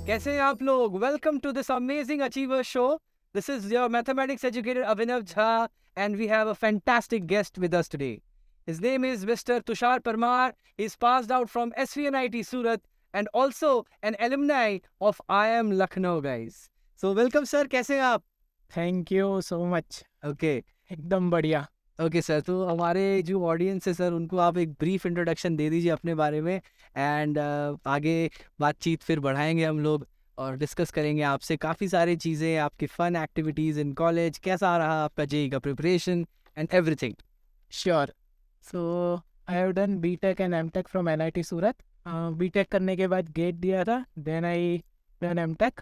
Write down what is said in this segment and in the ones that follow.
कैसे हैं आप लोग? Welcome to this amazing achiever show. This is your mathematics educator Abhinav Jha, and we have a fantastic guest with us today. His name is Mr. Tushar Parmar. He's passed out from SVNIT Surat and also an alumni of IIM Lucknow, guys. So welcome sir. कैसे हैं आप? Thank you so much. Okay. एकदम बढ़िया। Okay sir, तो हमारे जो audience है sir उनको आप एक ब्रीफ इंट्रोडक्शन दे दीजिए अपने बारे में. एंड आगे बातचीत फिर बढ़ाएंगे हम लोग और डिस्कस करेंगे आपसे काफ़ी सारी चीज़ें, आपकी फ़न एक्टिविटीज़ इन कॉलेज, कैसा रहा आपका जेई का preparation and everything. Sure. So I have done BTech and MTech from NIT Surat. BTech करने के बाद गेट दिया था, then I done MTech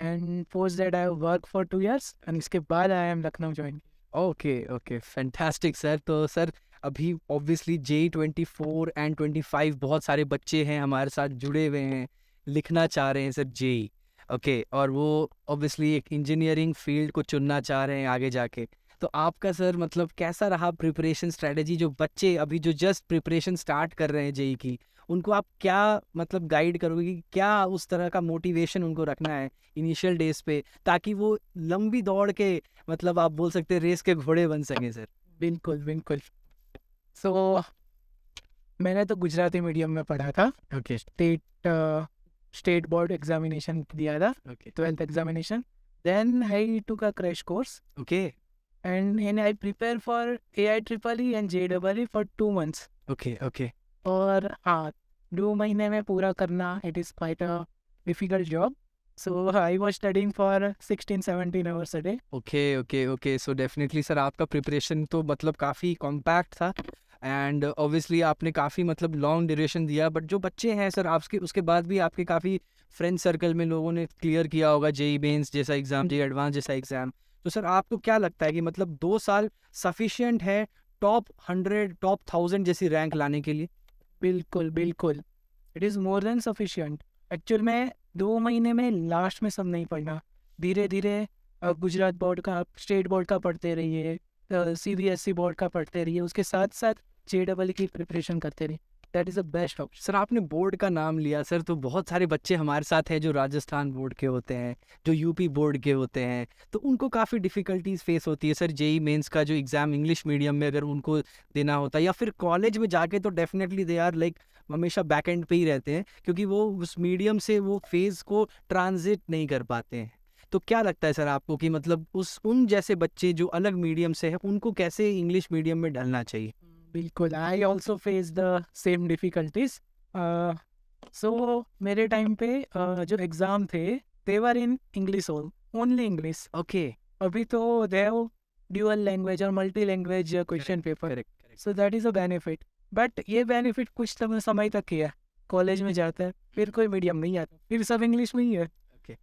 and post that I work for 2 years and इसके बाद I am Lucknow join. Okay okay, fantastic sir. तो sir अभी obviously JEE 24 and 25 बहुत सारे बच्चे हैं हमारे साथ जुड़े हुए हैं, लिखना चाह रहे हैं सर जेई. ओके, और वो ऑब्वियसली एक इंजीनियरिंग फील्ड को चुनना चाह रहे हैं आगे जाके. तो आपका सर मतलब कैसा रहा प्रिपरेशन स्ट्रेटजी? जो बच्चे अभी जो जस्ट प्रिपरेशन स्टार्ट कर रहे हैं जेई की, उनको आप क्या मतलब गाइड करोगे कि क्या उस तरह का मोटिवेशन उनको रखना है इनिशियल डेज पे, ताकि वो लंबी दौड़ के मतलब आप बोल सकते हैं रेस के घोड़े बन सकें सर? बिल्कुल बिल्कुल। सो मैंने तो गुजराती मीडियम में पढ़ा था। ओके स्टेट बोर्ड एग्जामिनेशन दिया था, okay 12th examination. Then I took a crash course okay and I prepare for AIEEE and JEE for 2 months. Okay okay और हाँ, 2 महीने में पूरा करना, it is quite a difficult job. So I was studying for 16-17 hours a day. Okay okay okay. So definitely sir आपका preparation तो मतलब काफ़ी कॉम्पैक्ट था एंड ऑब्वियसली आपने काफ़ी मतलब लॉन्ग ड्यूरेशन दिया. बट जो बच्चे हैं सर आपके उसके बाद भी आपके काफ़ी फ्रेंड सर्कल में लोगों ने क्लियर किया होगा जेई मेंस जैसा एग्ज़ाम, जेई एडवांस जैसा एग्ज़ाम. तो सर आपको क्या लगता है कि मतलब 2 साल सफिशिएंट है टॉप 100 टॉप 1000 जैसी रैंक लाने के लिए? बिल्कुल बिल्कुल, it is more than sufficient. Actual में 2 महीने में लास्ट में सब नहीं पढ़ना, धीरे धीरे गुजरात बोर्ड का, स्टेट बोर्ड का पढ़ते रहिए, CBSE बोर्ड का पढ़ते रहिए, उसके साथ साथ JEE की प्रिपरेशन करते रहिए। That is the best option. Sir आपने बोर्ड का नाम लिया सर, तो बहुत सारे बच्चे हमारे साथ हैं जो राजस्थान बोर्ड के होते हैं, जो यूपी बोर्ड के होते हैं, तो उनको काफ़ी डिफ़िकल्टीज फेस होती है सर. जेई मेंस का जो एग्ज़ाम इंग्लिश मीडियम में अगर उनको देना होता है या फिर कॉलेज में जाके, तो डेफिनेटली दे आर लाइक हमेशा बैक एंड पे ही रहते हैं क्योंकि वो उस मीडियम से वो फेज़ को ट्रांजिट नहीं कर पाते हैं. तो क्या लगता है सर आपको कि मतलब उन जैसे बच्चे जो अलग मीडियम से हैं उनको कैसे इंग्लिश मीडियम में ढलना चाहिए? बिल्कुल, I also face the same difficulties. So मेरे टाइम पे जो एग्ज़ाम थे, they were in English, only English. Okay, अभी तो दे हैव ड्यूअल लैंग्वेज और multi language question paper, correct correct. So that is a benefit. But ये benefit कुछ समय तक ही है। कॉलेज में जाता है, फिर कोई मीडियम नहीं आता, फिर सब इंग्लिश में ही है। Okay,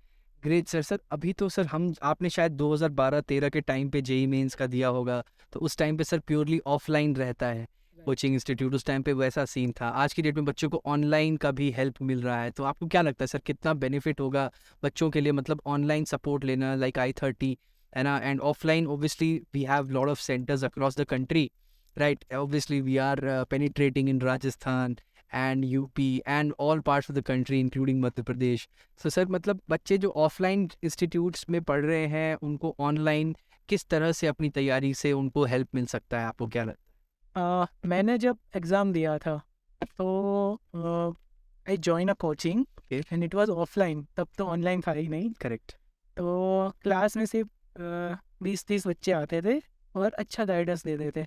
great sir. सर अभी तो सर हम आपने शायद 2012-13 के टाइम पे जेई मेंस का दिया होगा, तो उस टाइम पे सर प्योरली ऑफलाइन रहता है कोचिंग इंस्टीट्यूट, उस टाइम पे वैसा सीन था. आज की डेट में बच्चों को ऑनलाइन का भी हेल्प मिल रहा है, तो आपको क्या लगता है सर कितना बेनिफिट होगा बच्चों के लिए मतलब ऑनलाइन सपोर्ट लेना लाइक I30 है ना? And offline obviously we have lot of centres across the country, right? Obviously we are penetrating in Rajasthan and UP and all parts of the country including Madhya Pradesh. So sir मतलब बच्चे जो offline institutes में पढ़ रहे हैं उनको online किस तरह से अपनी तैयारी से उनको हेल्प मिल सकता है, आपको क्या लगता मैंने जब एग्ज़ाम दिया था तो I join a coaching Okay. And it was offline, तब तो ऑनलाइन था ही नहीं। है? करेक्ट. तो क्लास में सिर्फ 20-30 बच्चे आते थे और अच्छा गाइडेंस देते थे।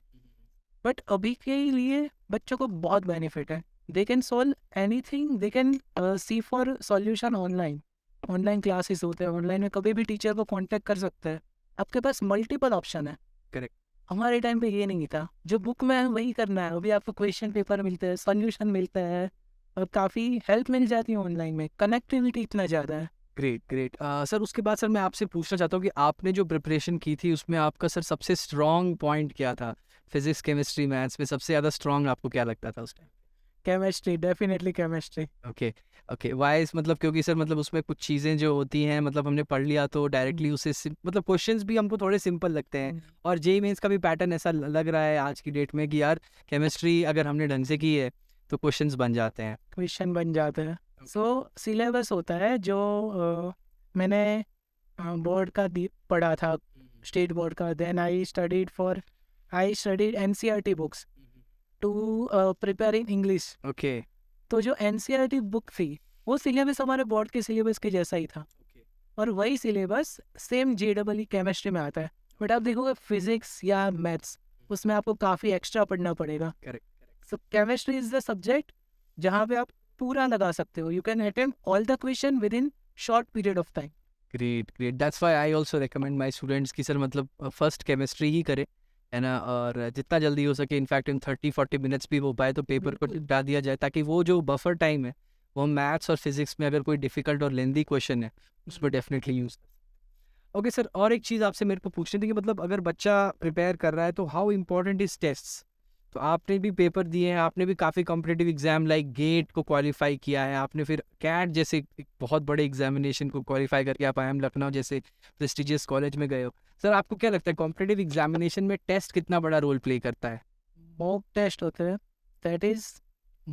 बट अभी के लिए बच्चों को बहुत बेनिफिट है, they can solve anything, they can see for solution online. Online classes होते हैं, ऑनलाइन में कभी भी टीचर को कांटेक्ट कर सकते हैं, आपके पास मल्टीपल ऑप्शन है। Correct. हमारे टाइम पे ये नहीं था, जो बुक में है वही करना है। अभी आपको क्वेश्चन पेपर मिलते हैं, सॉल्यूशन मिलता है और काफ़ी हेल्प मिल जाती है ऑनलाइन में, कनेक्टिविटी इतना ज़्यादा है। Great great. सर उसके बाद सर मैं आपसे पूछना चाहता हूँ कि आपने जो प्रिपरेशन की थी उसमें आपका सर सबसे स्ट्रॉन्ग पॉइंट क्या था? फिजिक्स, केमिस्ट्री, मैथ्स में सबसे ज़्यादा स्ट्रॉन्ग आपको क्या लगता था उस time? Chemistry, definitely chemistry. Okay okay. Wise मतलब क्योंकि सर मतलब उसमें कुछ चीज़ें जो होती हैं मतलब हमने पढ़ लिया तो डायरेक्टली उससे मतलब क्वेश्चंस भी हमको थोड़े सिंपल लगते हैं. और जेई मेंस का भी पैटर्न ऐसा लग रहा है आज की डेट में कि यार केमिस्ट्री अगर हमने ढंग से की है तो क्वेश्चंस बन जाते हैं. क्वेश्चन बन जाते हैं। सो सिलेबस होता है जो मैंने बोर्ड का पढ़ा था, स्टेट बोर्ड का। Then I studied NCERT books to prepare in English. Okay तो जो एनसीईआरटी बुक थी वो सिलेबस हमारे बोर्ड के सिलेबस के जैसा ही था, और वही सिलेबस सेम जेईई केमिस्ट्री में आता है। बट आप देखोगे फिजिक्स या मैथ्स, उसमें आपको काफ़ी एक्स्ट्रा पढ़ना पड़ेगा। Correct so chemistry is the subject जहाँ पे आप पूरा लगा सकते हो। You can attempt all the question with in short period of time. Great great that's why I also recommend my students कि सर मतलब फर्स्ट केमिस्ट्री ही करें, है ना, और जितना जल्दी हो सके इनफैक्ट इन 30-40 मिनट्स भी हो पाए तो पेपर को बिल्कुल। निपटा दिया जाए, ताकि वो जो बफर टाइम है वो मैथ्स और फिजिक्स में अगर कोई डिफिकल्ट और लेंदी क्वेश्चन है उसमें डेफिनेटली यूज़। ओके सर, और एक चीज़ आपसे मेरे को पूछनी थी कि मतलब अगर बच्चा प्रिपेयर कर रहा है तो हाउ इम्पोर्टेंट इज टेस्ट्स। तो आपने भी पेपर दिए हैं, आपने भी काफ़ी कॉम्पिटिटिव एग्जाम लाइक गेट को क्वालिफाई किया है, आपने फिर कैट जैसे एक बहुत बड़े एग्जामिनेशन को क्वालिफाई करके आप IIM लखनऊ जैसे प्रेस्टिजियस कॉलेज में गए हो। सर आपको क्या लगता है कॉम्पिटिटिव एग्जामिनेशन में टेस्ट कितना बड़ा रोल प्ले करता है? मॉक टेस्ट होते हैं, दैट इज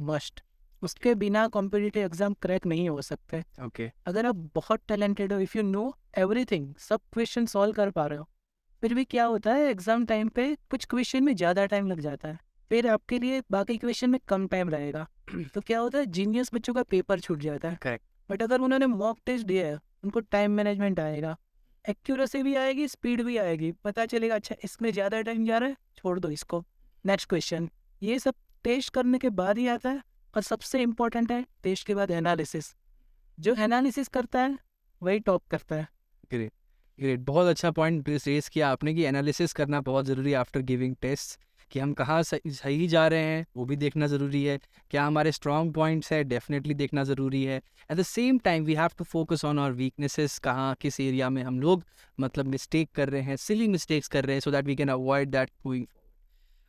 मस्ट। उसके बिना कॉम्पिटिटिव एग्जाम क्रैक नहीं हो सकते। ओके अगर आप बहुत टैलेंटेड हो, इफ़ यू नो एवरीथिंग, सब क्वेश्चन सॉल्व कर पा रहे हो, फिर भी क्या होता है एग्जाम टाइम पे कुछ क्वेश्चन में ज़्यादा टाइम लग जाता है, फिर आपके लिए बाकी क्वेश्चन में कम टाइम रहेगा। तो क्या होता है जीनियस बच्चों का पेपर छूट जाता है। करेक्ट बट अगर उन्होंने मॉक टेस्ट दिया है, उनको टाइम मैनेजमेंट आएगा, एक्यूरेसी भी आएगी, स्पीड भी आएगी, पता चलेगा अच्छा इसमें ज़्यादा टाइम जा रहा है, छोड़ दो इसको, नेक्स्ट क्वेश्चन। ये सब टेस्ट करने के बाद ही आता है। और सबसे इम्पोर्टेंट है टेस्ट के बाद एनालिसिस। जो एनालिसिस करता है वही टॉप करता है। ग्रेट ग्रेट, बहुत अच्छा पॉइंट रेस किया आपने कि एनालिसिस करना बहुत ज़रूरी है आफ्टर गिविंग टेस्ट, कि हम कहाँ सही जा रहे हैं वो भी देखना ज़रूरी है, क्या हमारे स्ट्रॉन्ग पॉइंट्स है डेफिनेटली देखना ज़रूरी है। At the same time we have to focus on our weaknesses, कहाँ किस एरिया में हम लोग मतलब मिस्टेक कर रहे हैं, सिली मिस्टेक्स कर रहे हैं, so that we can avoid that going.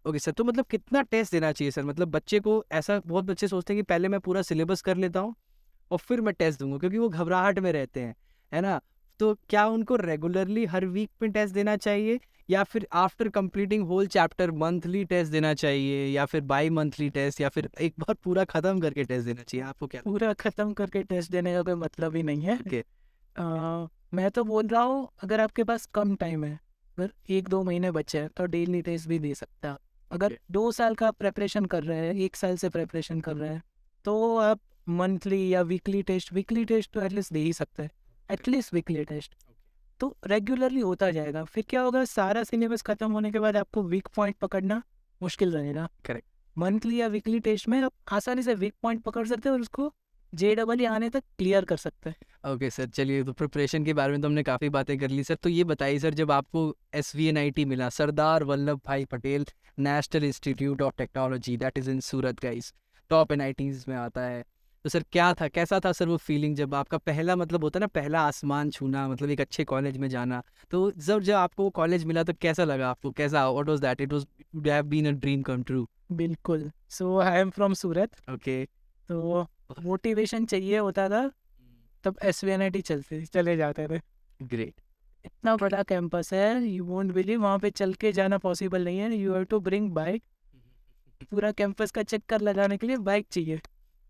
Okay sir, तो मतलब कितना टेस्ट देना चाहिए सर? मतलब बच्चे को ऐसा, बहुत बच्चे सोचते हैं कि पहले मैं पूरा सिलेबस कर लेता हूँ और फिर मैं टेस्ट दूंगा, क्योंकि वो घबराहट में रहते हैं, है ना। तो क्या उनको रेगुलरली हर वीक में टेस्ट देना चाहिए, या फिर after completing whole chapter monthly test देना चाहिए, या फिर बाई मंथली टेस्ट, या फिर एक बार पूरा खत्म करके टेस्ट देना चाहिए? आपको क्या? पूरा ख़त्म करके टेस्ट देने का कोई मतलब ही नहीं है। ओके मैं तो बोल रहा हूँ अगर आपके पास कम टाइम है, अगर 1-2 महीने बचे हैं, तो डेली टेस्ट भी दे सकते हैं आप। अगर Okay. 2 साल का प्रेपरेशन कर रहे हैं, 1 साल से प्रेपरेशन कर रहे हैं, तो आप मंथली या वीकली टेस्ट तो एटलीस्ट दे ही सकते हैं, एटलीस्ट वीकली टेस्ट। तो रेगुलरली होता जाएगा। फिर क्या होगा, सारा सिलेबस खत्म होने के बाद आपको वीक पॉइंट पकड़ना मुश्किल रहेगा। करेक्ट। मंथली या वीकली टेस्ट में आप आसानी से वीक पॉइंट पकड़ सकते हैं और उसको जेईई आने तक क्लियर कर सकते हैं। ओके सर, चलिए तो प्रिपरेशन के बारे में तो हमने काफ़ी बातें कर ली सर। तो ये बताइए सर, जब आपको SVNIT मिला, सरदार वल्लभ भाई Patel national institute of technology, that is in Surat guys, top NITs में आता है, तो सर क्या था, कैसा था सर वो फीलिंग जब आपका पहला मतलब होता है ना पहला आसमान छूना, मतलब एक अच्छे कॉलेज में जाना? तो जब आपको वो कॉलेज मिला तो कैसा लगा आपको, कैसा, what was that? It would have been a dream come true. बिल्कुल। So I am from Surat, okay तो मोटिवेशन चाहिए होता था तब SVNIT चले जाते थे। ग्रेट। इतना बड़ा कैंपस है, यू वोंट बिलीव, वहाँ पे चल के जाना पॉसिबल नहीं है, you have to bring bike. पूरा कैंपस का चक्कर लगाने के लिए बाइक चाहिए।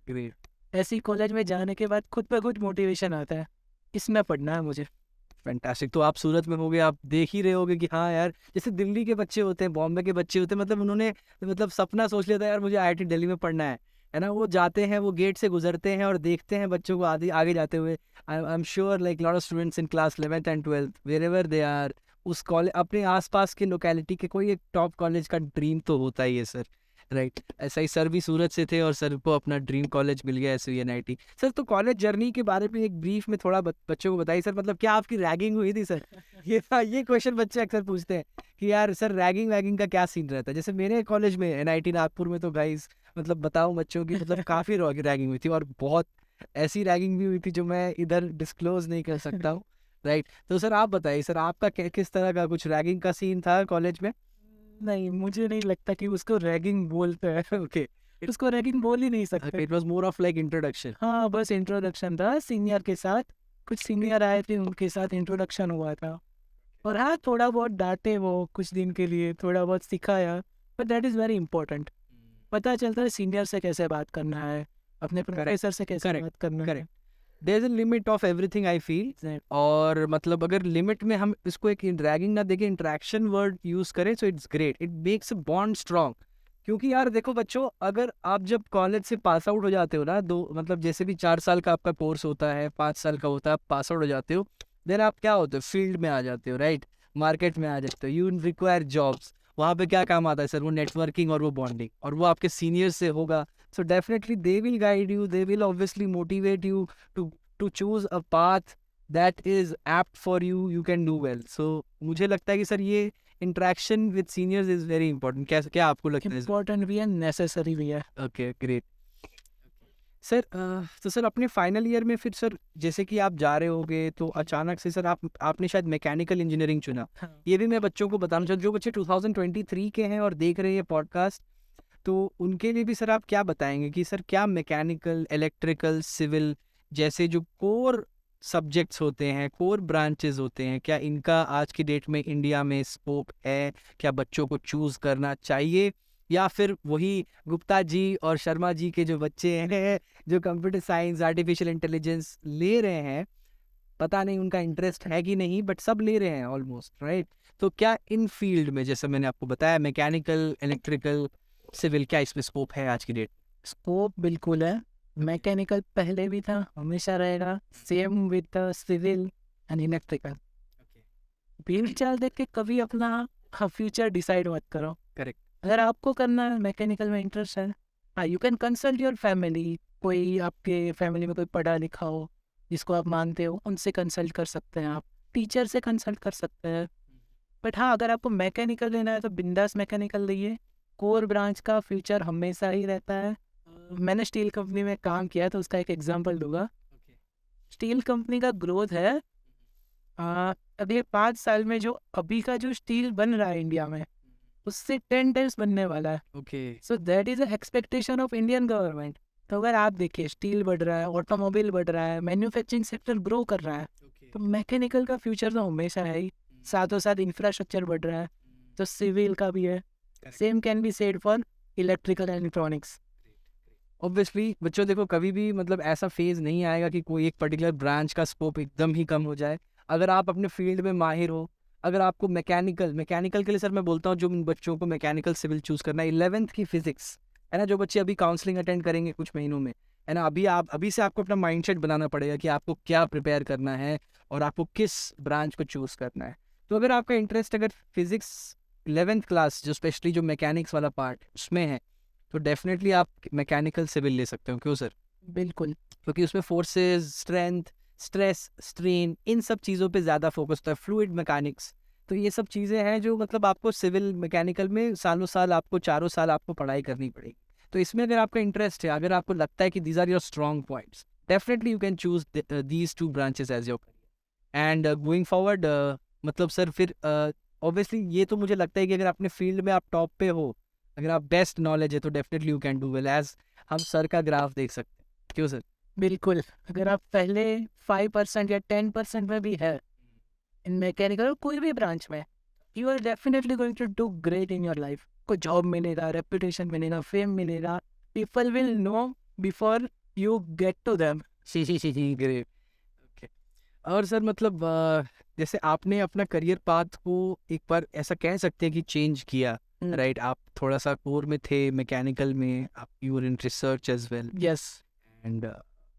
ग्रेट ऐसी कॉलेज में जाने के बाद खुद ब खुद मोटिवेशन आता है, इसमें पढ़ना है मुझे। फैंटास्टिक। तो आप सूरत में होगे, आप देख ही रहे होगे कि हाँ यार, जैसे दिल्ली के बच्चे होते हैं, बॉम्बे के बच्चे होते हैं, मतलब उन्होंने मतलब सपना सोच लिया था यार मुझे IIT दिल्ली में पढ़ना है ना। वो जाते हैं, वो गेट से गुजरते हैं और देखते हैं बच्चों को आगे आगे जाते हुए। I am sure like lot of students in class 11th and 12th wherever they are, उस कॉलेज अपने आसपास के लोकेलिटी के कोई एक टॉप कॉलेज का ड्रीम तो होता ही है सर, राइट। ऐसा ही सर भी सूरत से थे और सर को अपना ड्रीम कॉलेज मिल गया SVNIT। सर तो कॉलेज जर्नी के बारे में एक ब्रीफ में थोड़ा बच्चों को बताइए सर, मतलब क्या आपकी रैगिंग हुई थी सर? ये क्वेश्चन बच्चे अक्सर पूछते हैं कि यार सर रैगिंग वैगिंग का क्या सीन रहता है। जैसे मेरे कॉलेज में NIT नागपुर में तो गाइस मतलब बताऊं बच्चों की मतलब काफ़ी रैगिंग हुई थी, और बहुत ऐसी रैगिंग भी हुई थी जो मैं इधर डिस्क्लोज नहीं कर सकता हूँ, राइट। तो सर आप बताइए सर, आपका किस तरह का कुछ रैगिंग का सीन था कॉलेज में? नहीं, मुझे नहीं लगता कि उसको रैगिंग बोलते हैं। ओके, उसको रैगिंग बोल ही नहीं सकते। It was more of like introduction. हाँ, बस इंट्रोडक्शन था सीनियर के साथ, कुछ सीनियर आए थे उनके साथ इंट्रोडक्शन हुआ था। और हाँ, थोड़ा बहुत डांटे वो कुछ दिन के लिए, थोड़ा बहुत सिखाया, but that is very important. पता चलता है सीनियर से कैसे बात करना है, अपने प्रोफेसर से कैसे correct, बात करना है। correct. There's a limit of everything I feel. Exactly. और मतलब अगर लिमिट में हम इसको एक ड्रैगिंग ना देखें, इंट्रैक्शन वर्ड यूज करें, so it's great, it makes a bond strong. क्योंकि यार देखो बच्चों, अगर आप जब कॉलेज से पास आउट हो जाते हो ना, दो मतलब जैसे भी 4 साल का आपका कोर्स होता है, 5 साल का होता है, आप पास आउट हो जाते हो, देन आप क्या होते हो, फील्ड में आ जाते हो, राइट, मार्केट में आ जाते हो, यू रिक्वायर जॉब्स. वहाँ पे क्या काम आता है सर, वो नेटवर्किंग और वो बॉन्डिंग, और वो आपके सीनियर से होगा. So definitely they will guide you, they will obviously motivate you to choose a path that is apt for you, you can do well. So मुझे लगता है कि सर ये interaction with seniors is very important. क्या आपको लगता है? Important भी है, नेसेसरी भी है। Okay great sir. तो सर अपने फाइनल ईयर में फिर सर जैसे कि आप जा रहे होगे तो अचानक से सर आपने शायद मैकेनिकल इंजीनियरिंग चुना. हाँ। ये भी मैं बच्चों को बताना चाहूँ, जो बच्चे 2023 के हैं और देख रहे हैं पॉडकास्ट, तो उनके लिए भी सर आप क्या बताएंगे कि सर क्या मैकेनिकल, इलेक्ट्रिकल, सिविल जैसे जो कोर सब्जेक्ट्स होते हैं, कोर ब्रांचेस होते हैं, क्या इनका आज की डेट में इंडिया में स्कोप है? क्या बच्चों को चूज़ करना चाहिए, या फिर वही गुप्ता जी और शर्मा जी के जो बच्चे हैं जो कंप्यूटर साइंस, आर्टिफिशियल इंटेलिजेंस ले रहे हैं, पता नहीं उनका इंटरेस्ट है कि नहीं, बट सब ले रहे हैं ऑलमोस्ट, राइट? तो क्या इन फील्ड में, जैसे मैंने आपको बताया, मैकेनिकल, इलेक्ट्रिकल, सिविल, क्या इसमें स्कोप है आज की डेट? स्कोप बिल्कुल है। मैकेनिकल पहले भी था, हमेशा रहेगा, same with civil and electrical. भीड़ चाल देख के कभी अपना फ्यूचर डिसाइड मत करो। करेक्ट. अगर आपको करना है, मैकेनिकल में इंटरेस्ट है, हाँ, you can consult your family. कोई आपके फैमिली में कोई पढ़ा लिखा हो जिसको आप मानते हो, उनसे कंसल्ट कर सकते हैं, आप टीचर से कंसल्ट कर सकते हैं। बट हाँ, अगर आपको मैकेनिकल लेना है तो बिंदास मैकेनिकल लीजिए। कोर ब्रांच का फ्यूचर हमेशा ही रहता है। मैंने स्टील कंपनी में काम किया तो उसका एक एग्जांपल दूंगा। स्टील कंपनी का ग्रोथ है, अभी 5 साल में जो अभी का जो स्टील बन रहा है इंडिया में, उससे 10 टाइम्स बनने वाला है। Okay. So that is expectation of Indian government. तो अगर आप देखिए, स्टील बढ़ रहा है, ऑटोमोबाइल बढ़ रहा है, मैन्युफैक्चरिंग सेक्टर ग्रो कर रहा है, तो मैकेनिकल का फ्यूचर तो हमेशा है ही। साथों साथ इंफ्रास्ट्रक्चर बढ़ रहा है, तो सिविल का भी है। Same can be said for electrical and electronics. Obviously बच्चों देखो, कभी भी मतलब ऐसा फेज नहीं आएगा कि कोई एक पर्टिकुलर ब्रांच का स्कोप एकदम ही कम हो जाए. अगर आप अपने फील्ड में माहिर हो, अगर आपको मैकेनिकल के लिए सर मैं बोलता हूँ, जो बच्चों को मैकेनिकल सिविल चूज करना है, 11th की फिजिक्स है ना, जो बच्चे अभी काउंसलिंग अटेंड करेंगे कुछ महीनों में, है ना, अभी से आपको अपना माइंडसेट बनाना पड़ेगा कि आपको क्या प्रिपेयर करना है और आपको किस ब्रांच को चूज करना है. तो अगर आपका इंटरेस्ट अगर फिजिक्स 11th क्लास, जो स्पेशली जो मैकेनिक्स वाला पार्ट उसमें है, तो डेफिनेटली आप मैकेनिकल सिविल ले सकते हो. क्यों सर? बिल्कुल, क्योंकि उसमें फोर्सेस, स्ट्रेंथ, स्ट्रेस, स्ट्रेन, इन सब चीज़ों पे ज़्यादा फोकस होता है, फ्लूइड मैकेनिक्स. तो ये सब चीज़ें हैं जो मतलब आपको सिविल मैकेनिकल में सालों साल, आपको 4 साल आपको पढ़ाई करनी पड़ेगी. तो इसमें अगर आपका इंटरेस्ट है, अगर आपको लगता है कि these are your strong points, definitely you can choose these 2 branches as your career. And going forward, मतलब सर फिर ऑब्वियसली ये तो मुझे लगता है कि अगर अपने फील्ड में आप टॉप पे हो, अगर आप बेस्ट नॉलेज है, तो definitely you can do well, as हम सर का ग्राफ देख सकते हैं. क्यों सर? बिल्कुल। अगर आप पहले 5% या 10% में भी है इन मैकेनिकल कोई भी ब्रांच में, you are definitely going to do great in your life. को जॉब मिलेगा, रेपुटेशन मिलेगा, फेम मिलेगा, people will know before you get to them. Great. Okay. और सर मतलब जैसे आपने अपना करियर पाथ को एक बार ऐसा कह सकते हैं कि चेंज किया, राइट? आप थोड़ा सा कोर में थे, मैकेनिकल में, आप you were in research as well, yes. And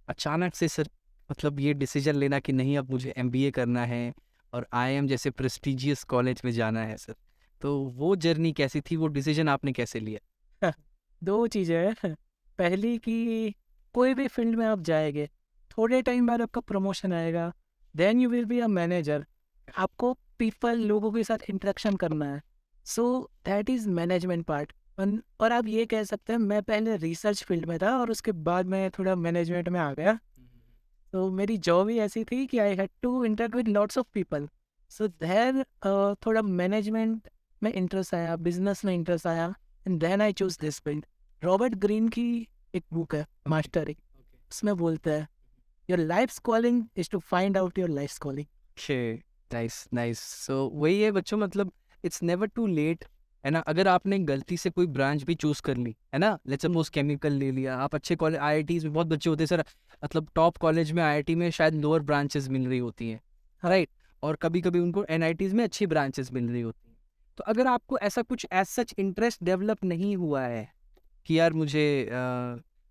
अचानक से सर मतलब ये डिसीजन लेना कि नहीं अब मुझे MBA करना है और IIM जैसे प्रेस्टिजियस कॉलेज में जाना है सर, तो वो जर्नी कैसी थी, वो डिसीजन आपने कैसे लिया? 2 चीज़ें हैं। पहली कि कोई भी फील्ड में आप जाएंगे, थोड़े टाइम बाद आपका प्रमोशन आएगा, then you will be a manager. आपको पीपल, लोगों के साथ इंटरेक्शन करना है, so that is management part. और आप ये कह सकते हैं, मैं पहले रिसर्च फील्ड में था और उसके बाद मैं थोड़ा मैनेजमेंट में आ गया। तो मेरी जॉब ही ऐसी थी कि I had to interact with lots of people, so there थोड़ा मैनेजमेंट में इंटरेस्ट आया, बिजनेस में इंटरेस्ट आया, and then I choose this field. Robert Greene की एक बुक है, मास्टरी, उसमें बोलते हैं, your life's calling is to find out your life's calling. Nice nice. So वही है बच्चों, मतलब इट्स नेवर टू लेट है ना? अगर आपने गलती से कोई ब्रांच भी चूज़ कर ली, है ना? लेट्स सपोज़ केमिकल ले लिया, आप अच्छे कॉलेज आईआईटीज़ में बहुत बच्चे होते हैं सर, मतलब टॉप कॉलेज में आईआईटी में शायद लोअर ब्रांचेज़ मिल रही होती हैं, राइट? और कभी-कभी उनको एनआईटीज़ में अच्छी ब्रांचेज़ मिल रही होती हैं। तो अगर आपको ऐसा कुछ एज़ सच इंटरेस्ट डेवलप नहीं हुआ है कि यार मुझे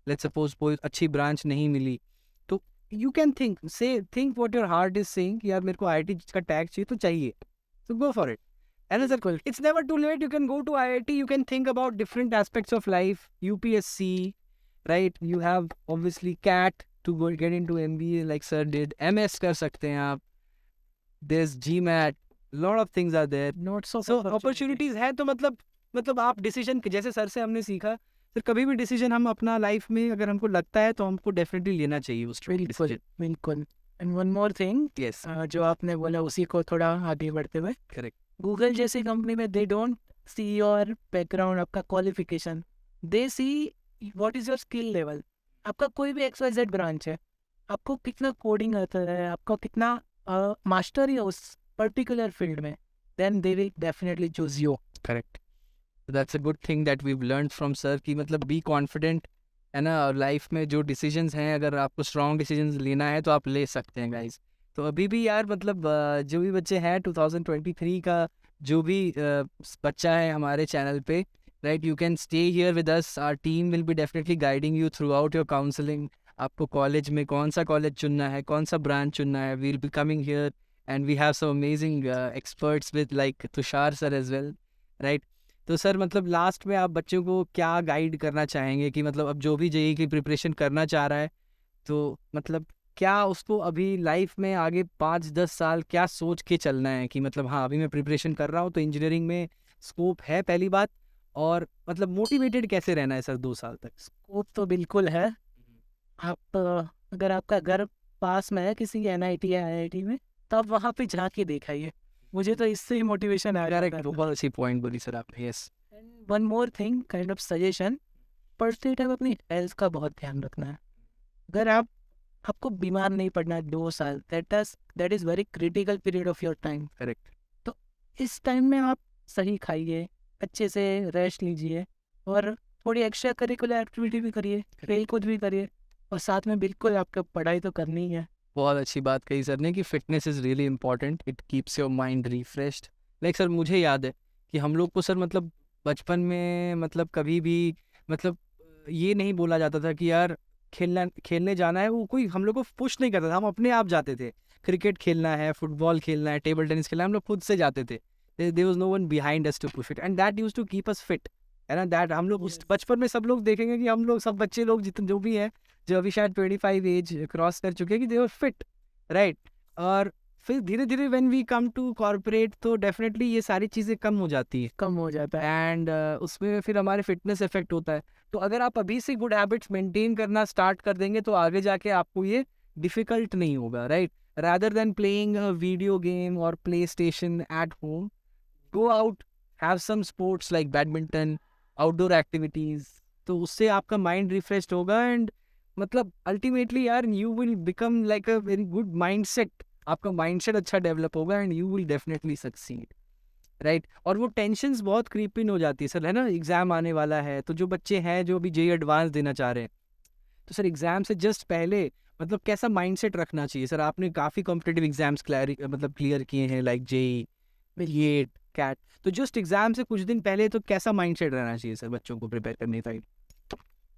लेट्स सपोज़ कोई अच्छी ब्रांच नहीं मिली, तो you can think what your heart is saying कि यार मेरे को आईआईटी का टैग चाहिए तो चाहिए, so go for it. And sir, बिल्कुल it's never too late. You can go to IIT. You can think about different aspects of life. UPSC, right? You have obviously CAT to go get into MBA like sir did. MS कर सकते हैं आप. There's GMAT. Lot of things are there. Notes of So opportunities है तो मतलब आप decision जैसे sir से हमने सीखा, सर कभी भी डिसीजन हम अपना लाइफ में अगर हमको लगता है तो हमको डेफिनेटली लेना चाहिए उस बिल्कुल डिसीजन. बिल्कुल and one more thing Yes, जो आपने बोला उसी को थोड़ा आगे बढ़ते हुए correct. गूगल जैसी कंपनी में they don't see your background आपका qualification they see what is your skill level आपका कोई भी XYZ ब्रांच है आपको कितना कोडिंग आता है आपको कितना मास्टर है उस पर्टिकुलर फील्ड में then they will definitely choose you correct. That's a good thing that we learn from sir कि मतलब बी कॉन्फिडेंट, है ना? लाइफ में जो डिसीजंस हैं अगर आपको स्ट्रॉन्ग डिसीजंस लेना है तो आप ले सकते हैं गाइस. तो अभी भी यार मतलब जो भी बच्चे हैं 2023 का जो भी बच्चा है हमारे चैनल पे, right, you can stay here with us. Our team will be definitely guiding you throughout your counselling. आपको कॉलेज में कौन सा कॉलेज चुनना है, कौन सा ब्रांच चुनना है, we will be coming here and we have some amazing experts with like Tushar sir as well, right? तो सर मतलब लास्ट में आप बच्चों को क्या गाइड करना चाहेंगे कि मतलब अब जो भी जेईई की प्रिपरेशन करना चाह रहा है तो मतलब क्या उसको अभी लाइफ में आगे 5-10 साल क्या सोच के चलना है कि मतलब हाँ अभी मैं प्रिपरेशन कर रहा हूँ तो इंजीनियरिंग में स्कोप है पहली बात, और मतलब मोटिवेटेड कैसे रहना है सर 2 साल तक? स्कोप तो बिल्कुल है आप अगर आपका घर पास में है किसी NIT या IIT में तो आप वहाँ पे जाके दिखाइए मुझे तो इससे ही मोटिवेशन आ करेक्ट, जाता है बहुत अच्छी पॉइंट बोली सर आपने. Yes, and one more thing kind of suggestion पढ़ते टाइम अपनी हेल्थ का बहुत ध्यान रखना है अगर आपको बीमार नहीं पड़ना है 2 साल that is very critical period of your time correct. तो इस टाइम में आप सही खाइए अच्छे से रेस्ट लीजिए और थोड़ी एक्स्ट्रा करिकुलर एक्टिविटी भी करिए खेल कूद भी करिए और साथ में बिल्कुल आपको पढ़ाई तो करनी ही है. बहुत अच्छी बात कही सर ने कि fitness is really important. It keeps your mind refreshed. Like sir मुझे याद है कि हम लोग को सर मतलब बचपन में मतलब कभी भी मतलब ये नहीं बोला जाता था कि यार खेलने जाना है, वो कोई हम लोग को पुश नहीं करता था, हम अपने आप जाते थे. क्रिकेट खेलना है, फुटबॉल खेलना है, टेबल टेनिस खेलना है, हम लोग खुद से जाते थे. There was no one behind us to push it and that used to keep us fit, है ना? दैट हम लोग उस बचपन में सब लोग देखेंगे कि हम लोग सब बच्चे लोग जितने जो भी हैं जो अभी शायद 25 एज क्रॉस कर चुके हैं कि दे आर फिट, राइट? और फिर धीरे धीरे when we come to corporate तो डेफिनेटली ये सारी चीज़ें कम हो जाती है कम हो जाता है एंड उसमें फिर हमारे फिटनेस इफेक्ट होता है. तो अगर आप अभी से गुड हैबिट्स मेंटेन करना स्टार्ट कर देंगे तो आगे जाके आपको ये डिफिकल्ट नहीं होगा, right? Rather than playing a video game or PlayStation at home, go out, have some sports like badminton, outdoor activities. तो उससे आपका माइंड रिफ्रेश होगा एंड मतलब अल्टीमेटली यार you will become like a very good mindset. आपका mindset अच्छा develop होगा and you will definitely succeed, right? और वो टेंशन्स बहुत क्रीप इन हो जाती है सर, है ना? एग्जाम आने वाला है तो जो बच्चे हैं जो अभी जेईई एडवांस देना चाह रहे हैं तो सर एग्जाम से जस्ट पहले मतलब कैसा माइंडसेट रखना चाहिए सर? आपने काफ़ी कॉम्पिटिटिव एग्जाम्स क्लियर किए हैं लाइक जेईई, नीट, कैट, तो जस्ट एग्जाम से कुछ दिन पहले तो कैसा माइंडसेट रहना चाहिए सर बच्चों को प्रिपेयर करने का?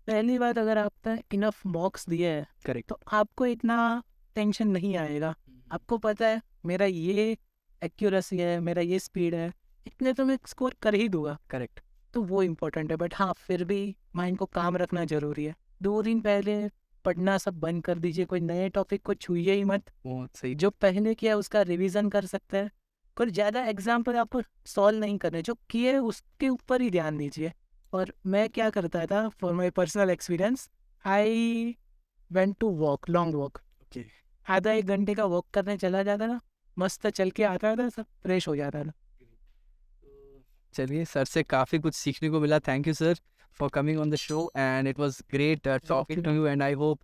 पहली बात अगर आपने इनफ मॉक्स दिए हैं करेक्ट. तो आपको इतना टेंशन नहीं आएगा आपको पता है मेरा ये एक्यूरेसी है मेरा ये स्पीड है इतने तो मैं स्कोर कर ही दूंगा करेक्ट. तो वो इम्पोर्टेंट है बट हाँ फिर भी माइंड को काम रखना जरूरी है 2 दिन पहले पढ़ना सब बंद कर दीजिए कोई नए टॉपिक को छूइए ही मत बहुत सही. जो पहले किया उसका रिवीजन कर सकते हैं पर ज़्यादा एग्जाम्पल आपको सॉल्व नहीं करने जो किए उसके ऊपर ही ध्यान दीजिए. और मैं क्या करता था for my personal experience I went to walk long walk okay. आधा 1 घंटे का वॉक करने चला जाता था मस्त चल के आता था सब फ्रेश हो जाता था. चलिए सर से काफ़ी कुछ सीखने को मिला. Thank you sir for coming on the show and it was great talking to you and I hope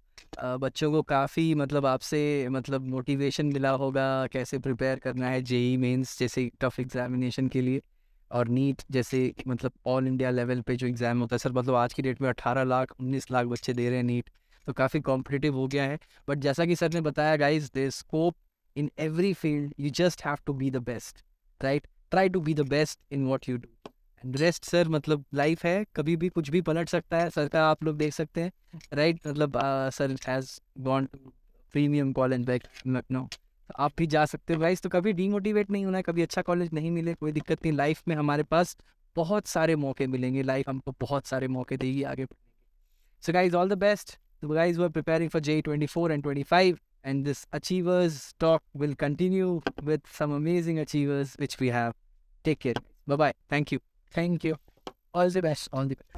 बच्चों को काफ़ी मतलब आपसे मतलब मोटिवेशन मिला होगा कैसे प्रिपेयर करना है जेईई मेंस जैसे टफ एग्जामिनेशन के लिए. और नीट जैसे मतलब ऑल इंडिया लेवल पे जो एग्ज़ाम होता है सर, मतलब आज की डेट में 18 लाख 19 लाख बच्चे दे रहे हैं नीट, तो काफ़ी कॉम्पिटिटिव हो गया है। बट जैसा कि सर ने बताया guys, there scope in every field, you just have to be the best, right? Try to be the best in what you do and rest sir, मतलब लाइफ है, कभी भी कुछ भी पलट सकता है सर का, आप लोग देख सकते हैं, राइट? मतलब sir has gone to premium college back Lucknow, तो आप भी जा सकते हो गाइस। तो कभी डीमोटिवेट नहीं होना है, कभी अच्छा कॉलेज नहीं मिले कोई दिक्कत नहीं, लाइफ में हमारे पास बहुत सारे मौके मिलेंगे, लाइफ हमको बहुत सारे मौके देगी आगे। So guys all the best to the guys who are preparing for J24 and 25, and this achievers talk will continue with some amazing achievers which we have. Take care. Bye bye. Thank you. Thank you. All the best. All the best.